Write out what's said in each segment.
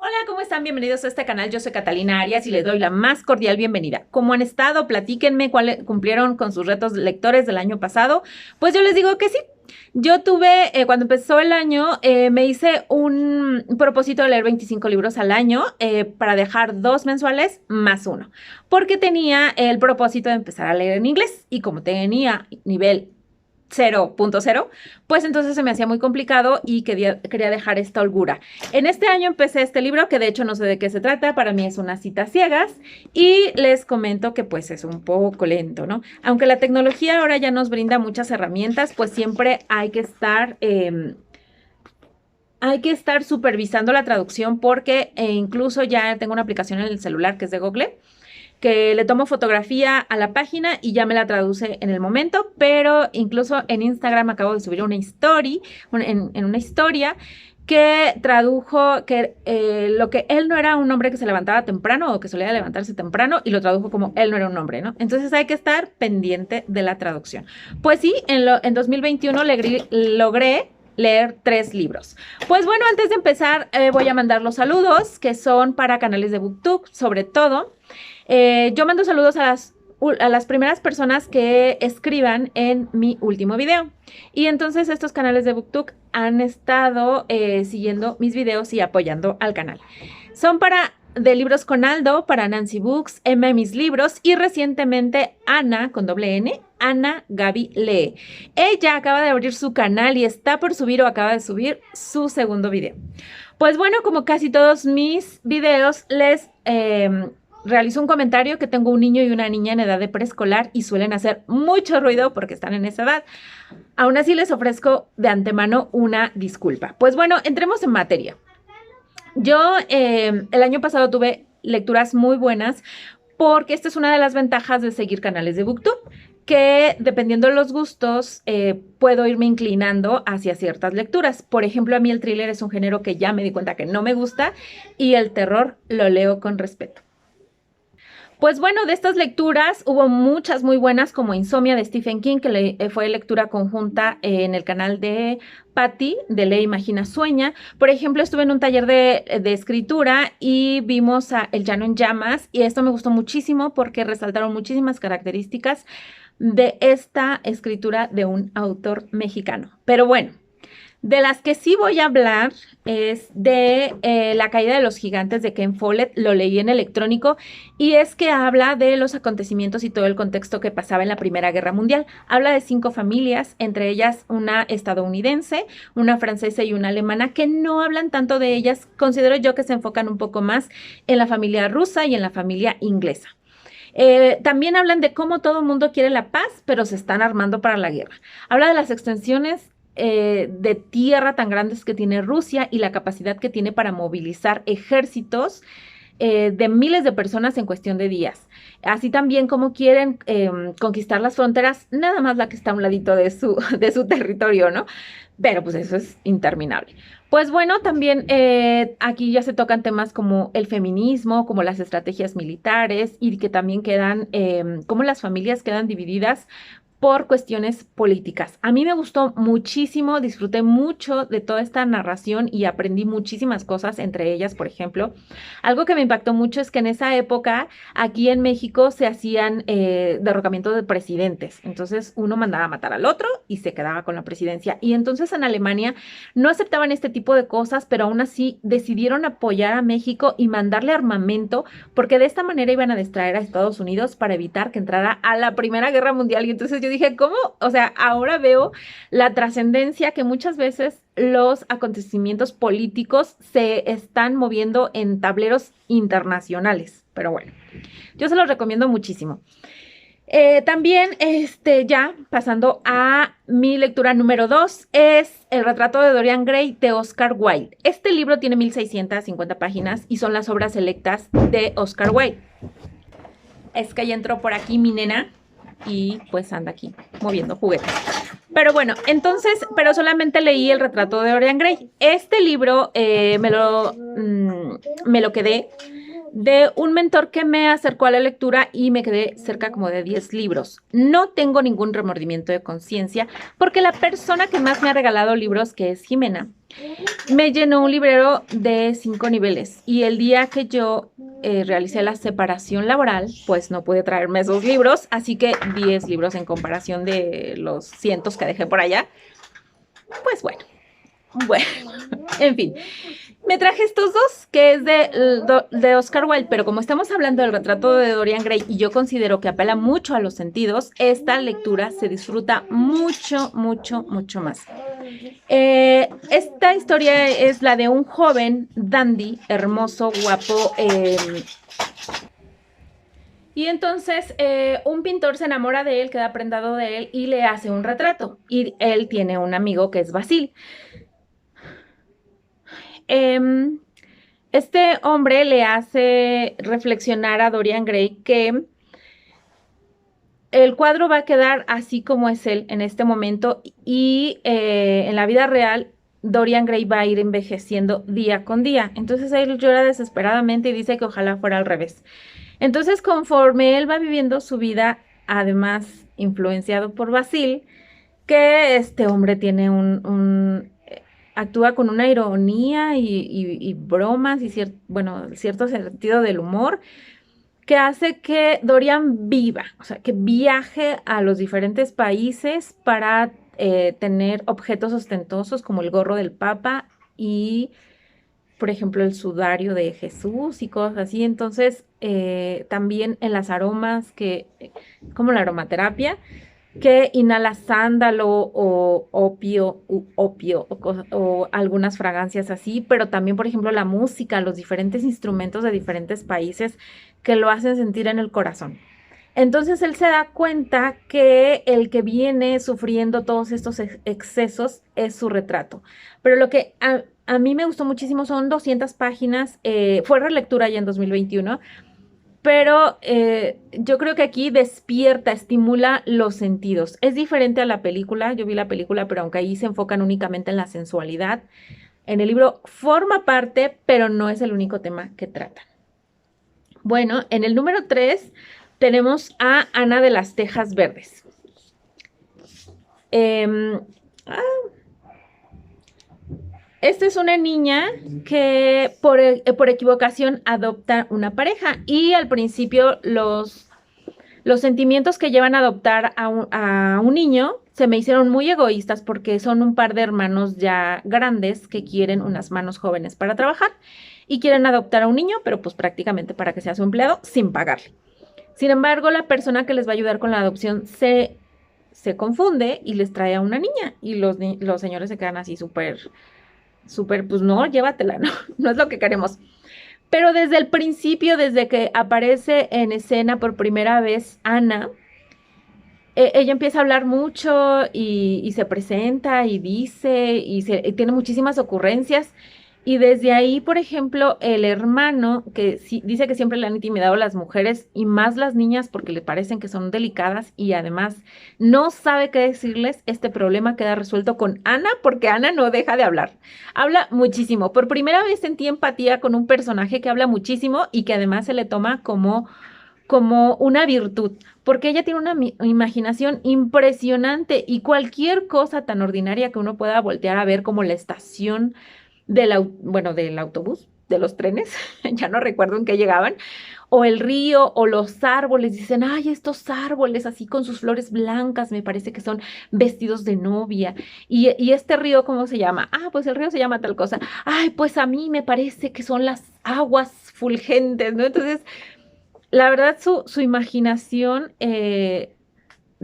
Hola, ¿cómo están? Bienvenidos a este canal. Yo soy Catalina Arias y les doy la más cordial bienvenida. ¿Cómo han estado? Platíquenme cuáles cumplieron con sus retos lectores del año pasado. Pues yo les digo que sí. Yo tuve, cuando empezó el año, me hice un propósito de leer 25 libros al año para dejar 2 mensuales más uno, porque tenía el propósito de empezar a leer en inglés y como tenía nivel 0.0, pues entonces se me hacía muy complicado y quería dejar esta holgura. En este año empecé este libro, que de hecho no sé de qué se trata, para mí es unas citas ciegas, y les comento que pues es un poco lento, ¿no? Aunque la tecnología ahora ya nos brinda muchas herramientas, pues siempre hay que estar supervisando la traducción porque incluso ya tengo una aplicación en el celular que es de Google, que le tomo fotografía a la página y ya me la traduce en el momento, pero incluso en Instagram acabo de subir una story, en una historia que tradujo que lo que él no era un hombre que se levantaba temprano o que solía levantarse temprano y lo tradujo como él no era un hombre, ¿no? Entonces hay que estar pendiente de la traducción. Pues sí, en 2021 logré leer 3 libros. Pues bueno, antes de empezar voy a mandar los saludos que son para canales de BookTube, sobre todo. Yo mando saludos a las primeras personas que escriban en mi último video. Y entonces estos canales de BookTube han estado siguiendo mis videos y apoyando al canal. Son para de Libros con Aldo, para Nancy Books, Emma Mis Libros y recientemente Ana, con doble N, Ana Gaby Lee. Ella acaba de abrir su canal y está por subir o acaba de subir su segundo video. Pues bueno, como casi todos mis videos, les realizo un comentario que tengo un niño y una niña en edad de preescolar y suelen hacer mucho ruido porque están en esa edad. Aún así les ofrezco de antemano una disculpa. Pues bueno, entremos en materia. Yo el año pasado tuve lecturas muy buenas porque esta es una de las ventajas de seguir canales de BookTube, que dependiendo de los gustos puedo irme inclinando hacia ciertas lecturas. Por ejemplo, a mí el thriller es un género que ya me di cuenta que no me gusta y el terror lo leo con respeto. Pues bueno, de estas lecturas hubo muchas muy buenas, como Insomnia de Stephen King, que fue lectura conjunta en el canal de Patty, de Lee Imagina Sueña. Por ejemplo, estuve en un taller de escritura y vimos a El Llano en Llamas, y esto me gustó muchísimo porque resaltaron muchísimas características de esta escritura de un autor mexicano. Pero bueno, de las que sí voy a hablar es de La caída de los gigantes de Ken Follett. Lo leí en electrónico y es que habla de los acontecimientos y todo el contexto que pasaba en la Primera Guerra Mundial. Habla de 5 familias, entre ellas una estadounidense, una francesa y una alemana, que no hablan tanto de ellas. Considero yo que se enfocan un poco más en la familia rusa y en la familia inglesa. También hablan de cómo todo el mundo quiere la paz, pero se están armando para la guerra. Habla de las extensiones de tierra tan grandes que tiene Rusia y la capacidad que tiene para movilizar ejércitos de miles de personas en cuestión de días. Así también como quieren conquistar las fronteras, nada más la que está a un ladito de su territorio, ¿no? Pero pues eso es interminable. Pues bueno, también aquí ya se tocan temas como el feminismo, como las estrategias militares y que también quedan, como las familias quedan divididas por cuestiones políticas. A mí me gustó muchísimo, disfruté mucho de toda esta narración y aprendí muchísimas cosas, entre ellas, por ejemplo, algo que me impactó mucho es que en esa época, aquí en México, se hacían derrocamientos de presidentes. Entonces, uno mandaba a matar al otro y se quedaba con la presidencia. Y entonces en Alemania no aceptaban este tipo de cosas, pero aún así decidieron apoyar a México y mandarle armamento, porque de esta manera iban a distraer a Estados Unidos para evitar que entrara a la Primera Guerra Mundial. Y entonces yo dije, ¿cómo? O sea, ahora veo la trascendencia que muchas veces los acontecimientos políticos se están moviendo en tableros internacionales. Pero bueno, yo se los recomiendo muchísimo. También, ya pasando a mi lectura número 2, es El retrato de Dorian Gray de Oscar Wilde. Este libro tiene 1650 páginas y son las obras selectas de Oscar Wilde. Es que ya entró por aquí mi nena y pues anda aquí moviendo juguetes. Pero bueno, entonces, pero solamente leí El retrato de Dorian Gray. Este libro me lo quedé de un mentor que me acercó a la lectura y me quedé cerca como de 10 libros. No tengo ningún remordimiento de conciencia porque la persona que más me ha regalado libros, que es Jimena, Me llenó un librero de 5 niveles y el día que yo realicé la separación laboral, pues no pude traerme esos libros, así que 10 libros en comparación de los cientos que dejé por allá. Pues bueno, en fin. Me traje estos dos, que es de Oscar Wilde, pero como estamos hablando del retrato de Dorian Gray y yo considero que apela mucho a los sentidos, esta lectura se disfruta mucho, mucho, mucho más. Esta historia es la de un joven dandy, hermoso, guapo, y entonces un pintor se enamora de él, queda prendado de él y le hace un retrato. Y él tiene un amigo que es Basil. Este hombre le hace reflexionar a Dorian Gray que el cuadro va a quedar así como es él en este momento y en la vida real Dorian Gray va a ir envejeciendo día con día. Entonces él llora desesperadamente y dice que ojalá fuera al revés. Entonces conforme él va viviendo su vida, además influenciado por Basil, que este hombre tiene actúa con una ironía y bromas y cierto sentido del humor que hace que Dorian viva, o sea, que viaje a los diferentes países para tener objetos ostentosos como el gorro del Papa y, por ejemplo, el sudario de Jesús y cosas así. Entonces, también en las aromas, como la aromaterapia, que inhala sándalo o opio o algunas fragancias así, pero también, por ejemplo, la música, los diferentes instrumentos de diferentes países que lo hacen sentir en el corazón. Entonces él se da cuenta que el que viene sufriendo todos estos excesos es su retrato. Pero lo que a mí me gustó muchísimo son 200 páginas, fue relectura ya en 2021, pero yo creo que aquí despierta, estimula los sentidos. Es diferente a la película, yo vi la película, pero aunque ahí se enfocan únicamente en la sensualidad, en el libro forma parte, pero no es el único tema que tratan. Bueno, en el número 3 tenemos a Ana de las Tejas Verdes. Esta es una niña que por equivocación adopta una pareja y al principio los sentimientos que llevan a adoptar a un niño se me hicieron muy egoístas porque son un par de hermanos ya grandes que quieren unas manos jóvenes para trabajar y quieren adoptar a un niño, pero pues prácticamente para que sea su empleado sin pagarle. Sin embargo, la persona que les va a ayudar con la adopción se confunde y les trae a una niña y los señores se quedan así súper, pues no, llévatela, ¿no? No es lo que queremos. Pero desde el principio, desde que aparece en escena por primera vez Ana, ella empieza a hablar mucho y se presenta y dice y tiene muchísimas ocurrencias. Y desde ahí, por ejemplo, el hermano que dice que siempre le han intimidado a las mujeres y más las niñas porque le parecen que son delicadas y además no sabe qué decirles, este problema queda resuelto con Ana porque Ana no deja de hablar. Habla muchísimo. Por primera vez sentí empatía con un personaje que habla muchísimo y que además se le toma como una virtud, porque ella tiene una imaginación impresionante y cualquier cosa tan ordinaria que uno pueda voltear a ver como la estación del autobús, de los trenes, ya no recuerdo en qué llegaban, o el río, o los árboles, dicen, ay, estos árboles así con sus flores blancas, me parece que son vestidos de novia, y este río, ¿cómo se llama? Ah, pues el río se llama tal cosa, ay, pues a mí me parece que son las aguas fulgentes, ¿no? Entonces, la verdad, su imaginación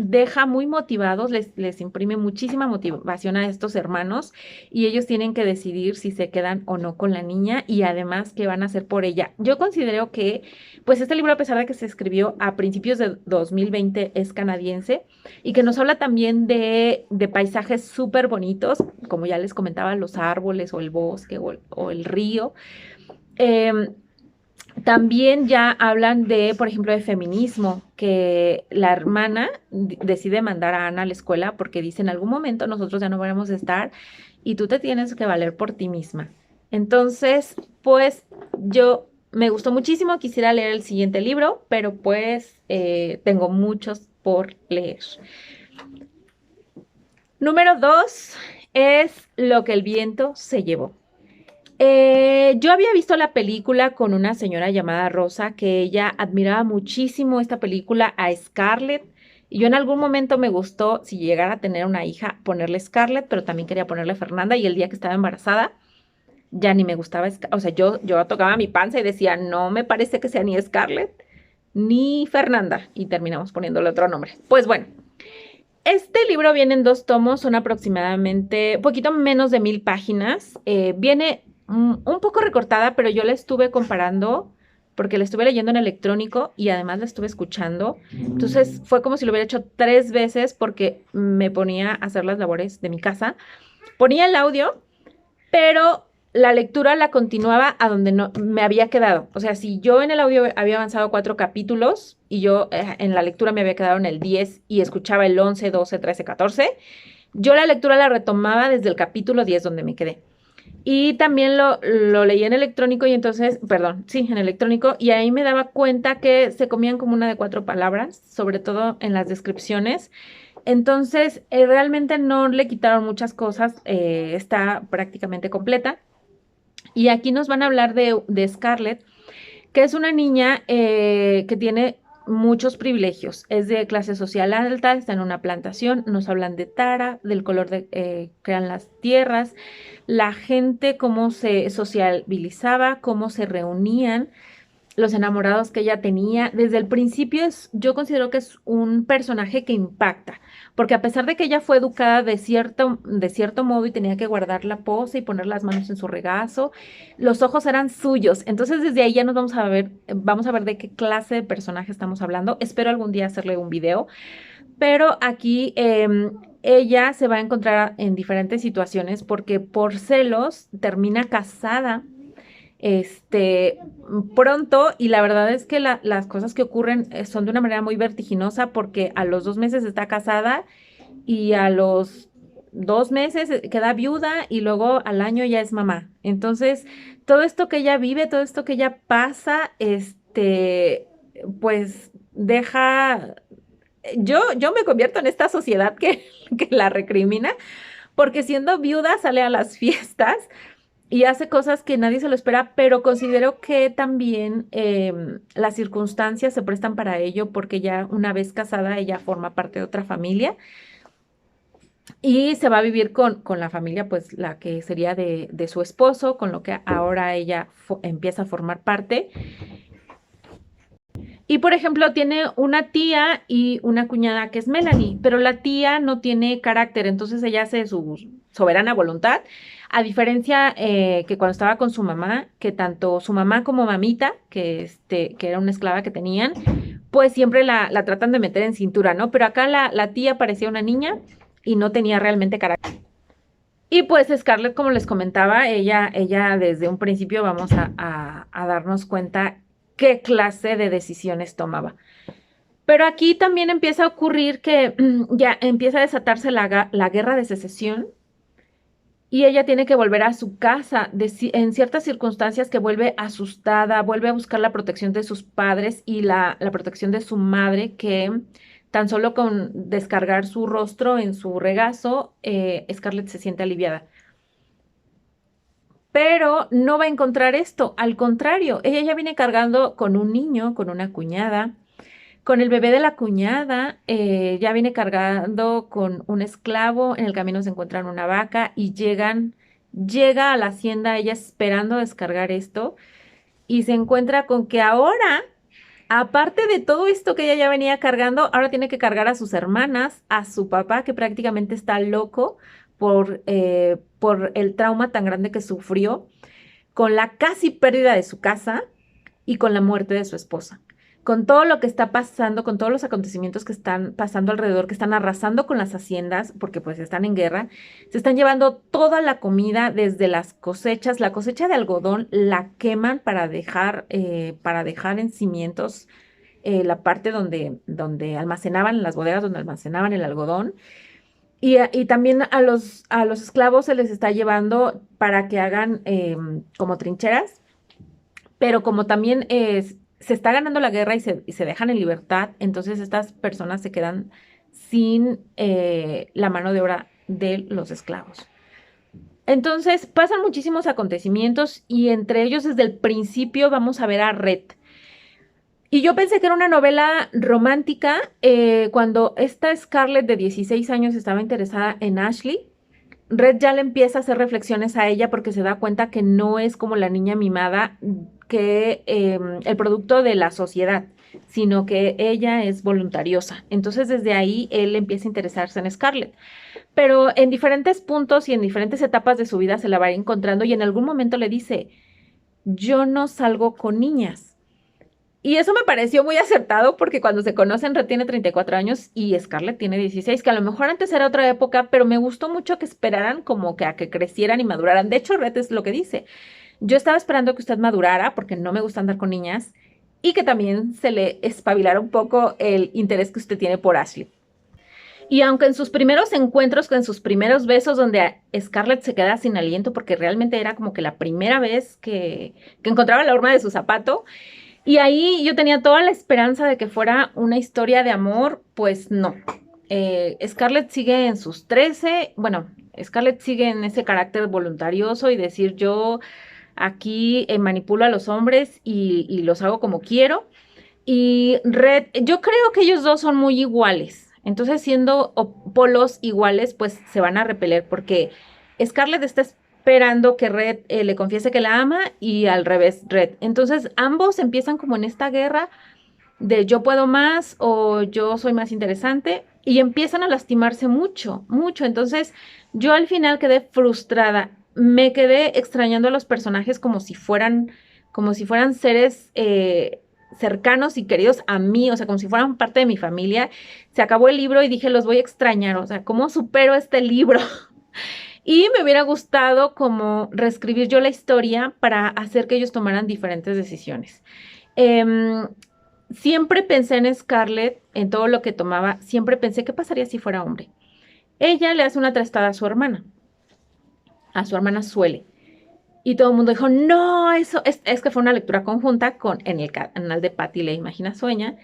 deja muy motivados, les imprime muchísima motivación a estos hermanos y ellos tienen que decidir si se quedan o no con la niña y además qué van a hacer por ella. Yo considero que, pues este libro, a pesar de que se escribió a principios de 2020, es canadiense y que nos habla también de paisajes súper bonitos, como ya les comentaba, los árboles o el bosque o el río. También ya hablan de, por ejemplo, de feminismo, que la hermana decide mandar a Ana a la escuela porque dice en algún momento nosotros ya no vamos a estar y tú te tienes que valer por ti misma. Entonces, pues yo me gustó muchísimo, quisiera leer el siguiente libro, pero pues tengo muchos por leer. Número 2 es Lo que el viento se llevó. Yo había visto la película con una señora llamada Rosa, que ella admiraba muchísimo esta película a Scarlett. Y yo en algún momento me gustó, si llegara a tener una hija, ponerle Scarlett, pero también quería ponerle Fernanda. Y el día que estaba embarazada, ya ni me gustaba, o sea, yo tocaba mi panza y decía, no me parece que sea ni Scarlett ni Fernanda. Y terminamos poniéndole otro nombre. Pues bueno, este libro viene en 2 tomos, son aproximadamente un poquito menos de 1000 páginas. Viene un poco recortada, pero yo la estuve comparando porque la estuve leyendo en electrónico y además la estuve escuchando. Entonces fue como si lo hubiera hecho 3 veces porque me ponía a hacer las labores de mi casa. Ponía el audio, pero la lectura la continuaba a donde no me había quedado. O sea, si yo en el audio había avanzado 4 capítulos y yo en la lectura me había quedado en el 10 y escuchaba el 11, 12, 13, 14, yo la lectura la retomaba desde el capítulo 10 donde me quedé. Y también lo leí en electrónico y entonces, perdón, sí, en electrónico, y ahí me daba cuenta que se comían como una de 4 palabras, sobre todo en las descripciones. Entonces, realmente no le quitaron muchas cosas, está prácticamente completa. Y aquí nos van a hablar de Scarlett, que es una niña que tiene muchos privilegios. Es de clase social alta, está en una plantación. Nos hablan de Tara, del color que eran las tierras, la gente, cómo se sociabilizaba, cómo se reunían, los enamorados que ella tenía. Desde el principio yo considero que es un personaje que impacta, porque a pesar de que ella fue educada de cierto modo y tenía que guardar la pose y poner las manos en su regazo, los ojos eran suyos. Entonces desde ahí ya nos vamos a ver de qué clase de personaje estamos hablando. Espero algún día hacerle un video, pero aquí ella se va a encontrar en diferentes situaciones porque por celos termina casada este, pronto, y la verdad es que las cosas que ocurren son de una manera muy vertiginosa porque a los 2 meses está casada y a los 2 meses queda viuda y luego al año ya es mamá. Entonces, todo esto que ella vive, todo esto que ella pasa, pues deja, yo me convierto en esta sociedad que la recrimina porque siendo viuda sale a las fiestas y hace cosas que nadie se lo espera, pero considero que también las circunstancias se prestan para ello porque ya una vez casada ella forma parte de otra familia y se va a vivir con la familia, pues la que sería de su esposo, con lo que ahora ella empieza a formar parte. Y por ejemplo, tiene una tía y una cuñada que es Melanie, pero la tía no tiene carácter, entonces ella hace su soberana voluntad, a diferencia que cuando estaba con su mamá, que tanto su mamá como mamita, que era una esclava que tenían, pues siempre la tratan de meter en cintura, ¿no? Pero acá la tía parecía una niña y no tenía realmente carácter. Y pues Scarlett, como les comentaba, ella desde un principio vamos a darnos cuenta qué clase de decisiones tomaba. Pero aquí también empieza a ocurrir que ya empieza a desatarse la guerra de secesión y ella tiene que volver a su casa en ciertas circunstancias que vuelve asustada, vuelve a buscar la protección de sus padres y la protección de su madre, que tan solo con descargar su rostro en su regazo, Scarlett se siente aliviada. Pero no va a encontrar esto, al contrario, ella ya viene cargando con un niño, con una cuñada, con el bebé de la cuñada, ya viene cargando con un esclavo, en el camino se encuentran una vaca y llega a la hacienda ella esperando descargar esto y se encuentra con que ahora, aparte de todo esto que ella ya venía cargando, ahora tiene que cargar a sus hermanas, a su papá que prácticamente está loco por el trauma tan grande que sufrió, con la casi pérdida de su casa y con la muerte de su esposa. Con todo lo que está pasando, con todos los acontecimientos que están pasando alrededor, que están arrasando con las haciendas, porque pues están en guerra, se están llevando toda la comida desde las cosechas. La cosecha de algodón la queman para dejar en cimientos la parte donde almacenaban, las bodegas donde almacenaban el algodón. Y también a los esclavos se les está llevando para que hagan como trincheras, pero como también se está ganando la guerra y se dejan en libertad, entonces estas personas se quedan sin la mano de obra de los esclavos. Entonces pasan muchísimos acontecimientos y entre ellos desde el principio vamos a ver a Red. Y yo pensé que era una novela romántica cuando esta Scarlett de 16 años estaba interesada en Ashley. Red ya le empieza a hacer reflexiones a ella porque se da cuenta que no es como la niña mimada, que el producto de la sociedad, sino que ella es voluntariosa. Entonces desde ahí él empieza a interesarse en Scarlett. Pero en diferentes puntos y en diferentes etapas de su vida se la va a ir encontrando y en algún momento le dice, yo no salgo con niñas. Y eso me pareció muy acertado porque cuando se conocen, Red tiene 34 años y Scarlett tiene 16, que a lo mejor antes era otra época, pero me gustó mucho que esperaran como que a que crecieran y maduraran. De hecho, Red es lo que dice. Yo estaba esperando que usted madurara porque no me gusta andar con niñas y que también se le espabilara un poco el interés que usted tiene por Ashley. Y aunque en sus primeros encuentros, en sus primeros besos, donde Scarlett se queda sin aliento porque realmente era como que la primera vez que encontraba la horma de su zapato, y ahí yo tenía toda la esperanza de que fuera una historia de amor, pues no. Scarlett sigue en sus 13, bueno, Scarlett sigue en ese carácter voluntarioso y decir yo aquí manipulo a los hombres y los hago como quiero. Y Red, yo creo que ellos dos son muy iguales. Entonces, siendo polos iguales, pues se van a repeler porque Scarlett está esperando que Red le confiese que la ama y al revés, Red. Entonces, ambos empiezan como en esta guerra de yo puedo más o yo soy más interesante y empiezan a lastimarse mucho, mucho. Entonces, yo al final quedé frustrada. Me quedé extrañando a los personajes como si fueran seres cercanos y queridos a mí, o sea, como si fueran parte de mi familia. Se acabó el libro y dije, los voy a extrañar, o sea, ¿cómo supero este libro? Y me hubiera gustado como reescribir yo la historia para hacer que ellos tomaran diferentes decisiones. Siempre pensé en Scarlett, en todo lo que tomaba, siempre pensé, ¿qué pasaría si fuera hombre? Ella le hace una trastada a su hermana Suele. Y todo el mundo dijo, no, eso es que fue una lectura conjunta en el canal de Patty Le Imagina Sueña.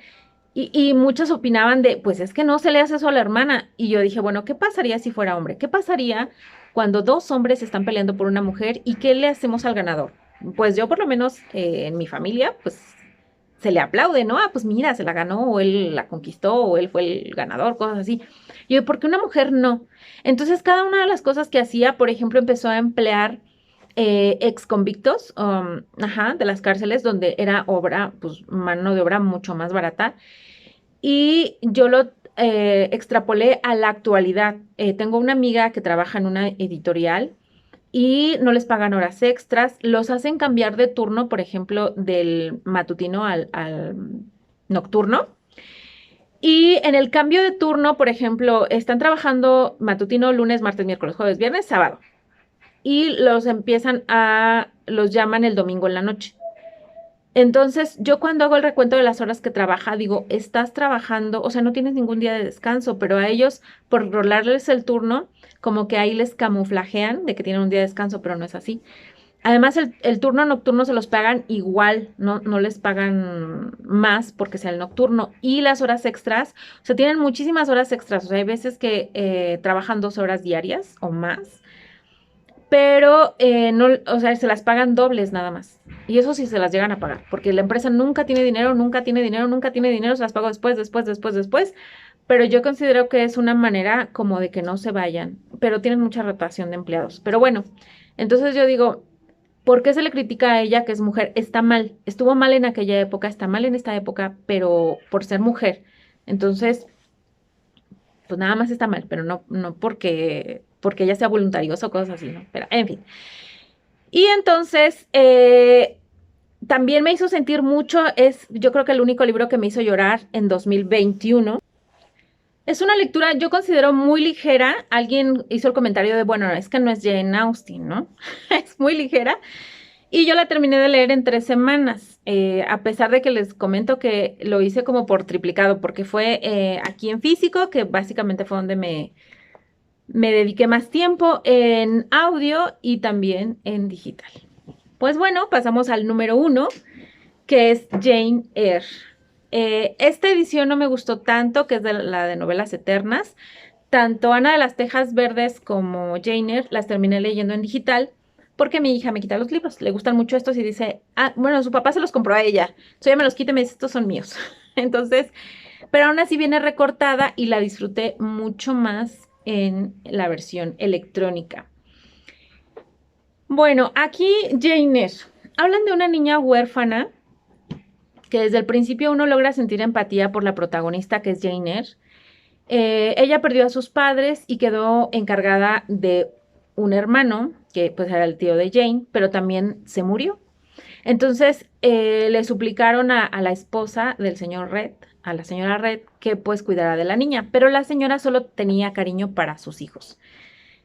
Y muchos opinaban de, pues es que no se le hace eso a la hermana. Y yo dije, bueno, ¿qué pasaría si fuera hombre? ¿Qué pasaría cuando dos hombres están peleando por una mujer y qué le hacemos al ganador? Pues yo por lo menos en mi familia, pues se le aplaude, ¿no? Ah, pues mira, se la ganó o él la conquistó o él fue el ganador, cosas así. Y yo, ¿por qué una mujer no? Entonces cada una de las cosas que hacía, por ejemplo, empezó a emplear ex convictos de las cárceles donde era obra, pues mano de obra mucho más barata. Y yo lo extrapolé a la actualidad. Tengo una amiga que trabaja en una editorial y no les pagan horas extras, los hacen cambiar de turno, por ejemplo, del matutino al nocturno. Y en el cambio de turno, por ejemplo, están trabajando matutino lunes, martes, miércoles, jueves, viernes, sábado. Y los llaman el domingo en la noche. Entonces, yo cuando hago el recuento de las horas que trabaja, digo, estás trabajando, o sea, no tienes ningún día de descanso, pero a ellos, por rolarles el turno, como que ahí les camuflajean de que tienen un día de descanso, pero no es así. Además, el turno nocturno se los pagan igual, no les pagan más porque sea el nocturno. Y las horas extras, o sea, tienen muchísimas horas extras, o sea, hay veces que trabajan 12 horas diarias o más, pero no, o sea, se las pagan dobles nada más. Y eso sí se las llegan a pagar, porque la empresa nunca tiene dinero, nunca tiene dinero, nunca tiene dinero, se las pago después. Pero yo considero que es una manera como de que no se vayan, pero tienen mucha rotación de empleados. Pero bueno, entonces yo digo, ¿por qué se le critica a ella que es mujer? Está mal, estuvo mal en aquella época, está mal en esta época, pero por ser mujer. Entonces, pues nada más está mal, pero no porque ella sea voluntariosa o cosas así, ¿no? Pero, en fin. Y entonces, también me hizo sentir mucho, yo creo que el único libro que me hizo llorar en 2021. Es una lectura, yo considero muy ligera. Alguien hizo el comentario de, bueno, es que no es Jane Austen, ¿no? Es muy ligera. Y yo la terminé de leer en 3 semanas, a pesar de que les comento que lo hice como por triplicado, porque fue aquí en físico, que básicamente fue donde me dediqué más tiempo, en audio y también en digital. Pues bueno, pasamos al número 1, que es Jane Eyre. Esta edición no me gustó tanto, que es la de novelas eternas. tanto Ana de las Tejas Verdes como Jane Eyre las terminé leyendo en digital porque mi hija me quita los libros. Le gustan mucho estos y dice, bueno, su papá se los compró a ella. Entonces ella me los quita y me dice, estos son míos. Entonces, pero aún así viene recortada y la disfruté mucho más en la versión electrónica. Bueno, aquí Jane Eyre. Hablan de una niña huérfana que desde el principio uno logra sentir empatía por la protagonista, que es Jane Eyre. Ella perdió a sus padres y quedó encargada de un hermano, que pues era el tío de Jane, pero también se murió. Entonces le suplicaron a la esposa del señor Red, a la señora Red, que pues cuidara de la niña, pero la señora solo tenía cariño para sus hijos.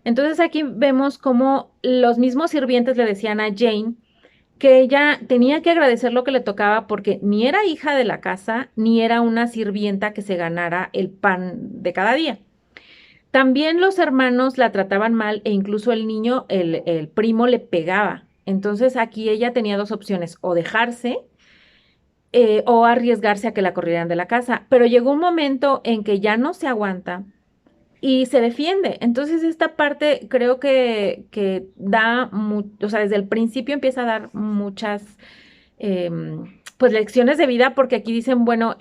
Entonces aquí vemos cómo los mismos sirvientes le decían a Jane que ella tenía que agradecer lo que le tocaba porque ni era hija de la casa, ni era una sirvienta que se ganara el pan de cada día. También los hermanos la trataban mal e incluso el niño, el primo, le pegaba. Entonces aquí ella tenía dos opciones, o dejarse o arriesgarse a que la corrieran de la casa. Pero llegó un momento en que ya no se aguanta y se defiende. Entonces esta parte creo que da, o sea, desde el principio empieza a dar muchas pues lecciones de vida, porque aquí dicen, bueno,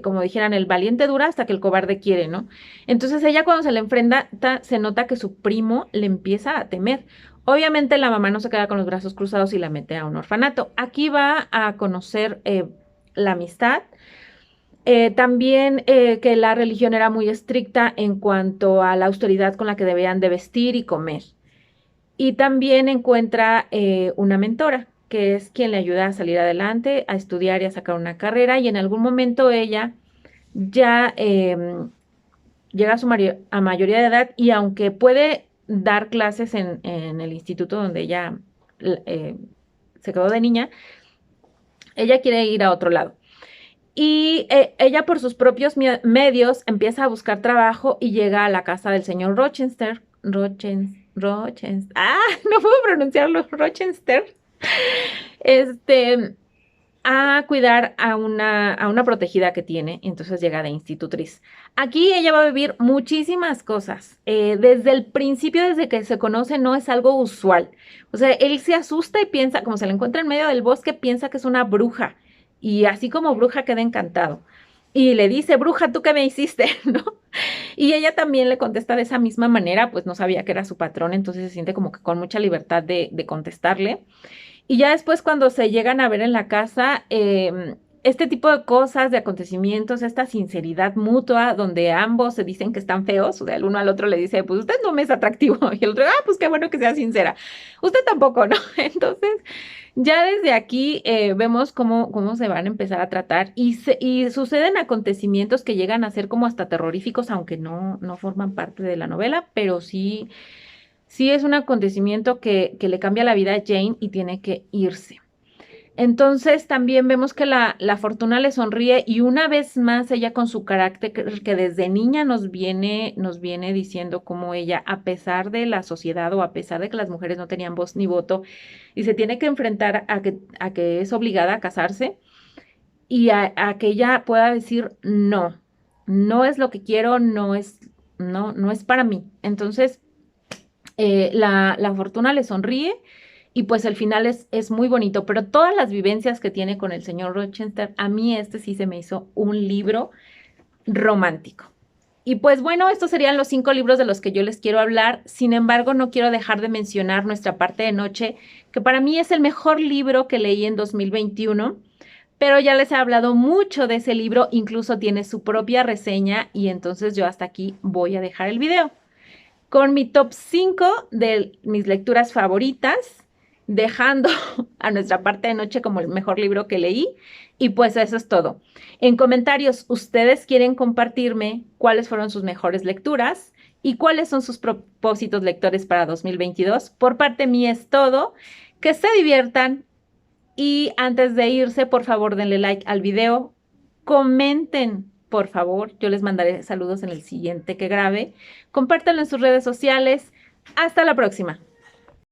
como dijeran, el valiente dura hasta que el cobarde quiere, ¿no? Entonces ella cuando se le enfrenta, se nota que su primo le empieza a temer. Obviamente la mamá no se queda con los brazos cruzados y la mete a un orfanato. Aquí va a conocer la amistad. También que la religión era muy estricta en cuanto a la austeridad con la que debían de vestir y comer. Y también encuentra una mentora, que es quien le ayuda a salir adelante, a estudiar y a sacar una carrera. Y en algún momento ella ya llega a mayoría de edad y aunque puede dar clases en el instituto donde ella se quedó de niña, ella quiere ir a otro lado. Y ella por sus propios medios empieza a buscar trabajo y llega a la casa del señor Rochester. No puedo pronunciarlo, Rochester. A cuidar a una protegida que tiene, entonces llega de institutriz. Aquí ella va a vivir muchísimas cosas. Desde el principio, desde que se conoce, no es algo usual. O sea, él se asusta y piensa, como se le encuentra en medio del bosque, piensa que es una bruja. Y así como bruja queda encantado. Y le dice, bruja, ¿tú qué me hiciste? ¿No? Y ella también le contesta de esa misma manera, pues no sabía que era su patrón, entonces se siente como que con mucha libertad de contestarle. Y ya después cuando se llegan a ver en la casa, este tipo de cosas, de acontecimientos, esta sinceridad mutua, donde ambos se dicen que están feos, o sea, el uno al otro le dice, pues usted no me es atractivo, y el otro, pues qué bueno que sea sincera. Usted tampoco, ¿no? Entonces, ya desde aquí vemos cómo se van a empezar a tratar y suceden acontecimientos que llegan a ser como hasta terroríficos, aunque no forman parte de la novela, pero sí es un acontecimiento que le cambia la vida a Jane y tiene que irse. Entonces también vemos que la fortuna le sonríe y una vez más ella con su carácter que desde niña nos viene diciendo cómo ella, a pesar de la sociedad o a pesar de que las mujeres no tenían voz ni voto y se tiene que enfrentar a que es obligada a casarse y a que ella pueda decir no es lo que quiero, no es para mí. Entonces la fortuna le sonríe y pues el final es muy bonito, pero todas las vivencias que tiene con el señor Rochester, a mí sí se me hizo un libro romántico. Y pues bueno, estos serían los 5 libros de los que yo les quiero hablar. Sin embargo, no quiero dejar de mencionar Nuestra parte de noche, que para mí es el mejor libro que leí en 2021, pero ya les he hablado mucho de ese libro, incluso tiene su propia reseña y entonces yo hasta aquí voy a dejar el video con mi top 5 de mis lecturas favoritas, dejando a Nuestra parte de noche como el mejor libro que leí. Y pues eso es todo. En comentarios, ¿ustedes quieren compartirme cuáles fueron sus mejores lecturas y cuáles son sus propósitos lectores para 2022? Por parte mía es todo. Que se diviertan y antes de irse, por favor, denle like al video, comenten. Por favor, yo les mandaré saludos en el siguiente que grabe. Compártanlo en sus redes sociales. Hasta la próxima.